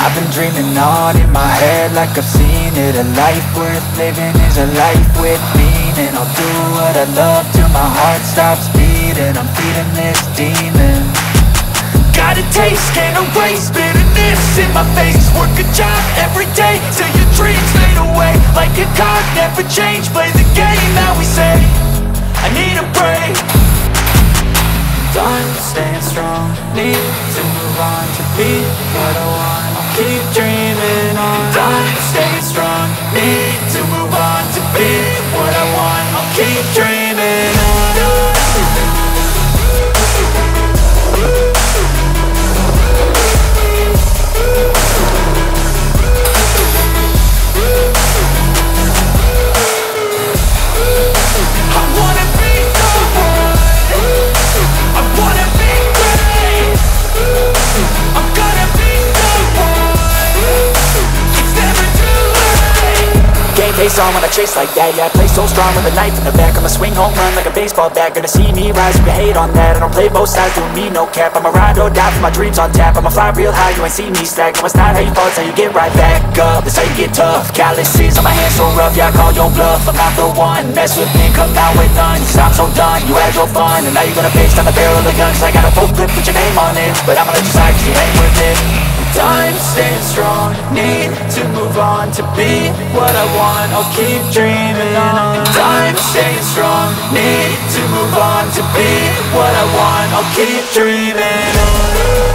I've been dreaming on in my head like I've seen it. A life worth living is a life with meaning. I'll do what I love till my heart stops beating. I'm feeding this demon. Got a taste, can't erase bitterness in my face. Work a job every day till your dreams fade away. Like a card, never change, play the game that we say. I need a break. Done staying strong, need to move on to be what I want. I'll keep dreaming on. Done staying strong, need to move on to be what I want. I'll keep dreaming on. Face on when I chase like that, yeah, I play so strong with a knife in the back. I'ma swing home run like a baseball bat. Gonna see me rise, you can hate on that. I don't play both sides, doing me no cap. I'ma ride or die for my dreams on tap. I'ma fly real high, you ain't see me stack. No, it's not how you fall, it's how you get right back up. That's how you get tough. Calluses on my hands so rough, yeah, I call your bluff. I'm not the one, mess with me, come out with none. Cause I'm so done, you had your fun. And now you're gonna face down the barrel of the gun. Cause I got a full clip with your name on it. But I'ma let you slide cause you ain't worth it. Time staying strong, need to move on to be what I want. I'll keep dreaming on. Time staying strong, need to move on to be what I want. I'll keep dreaming on.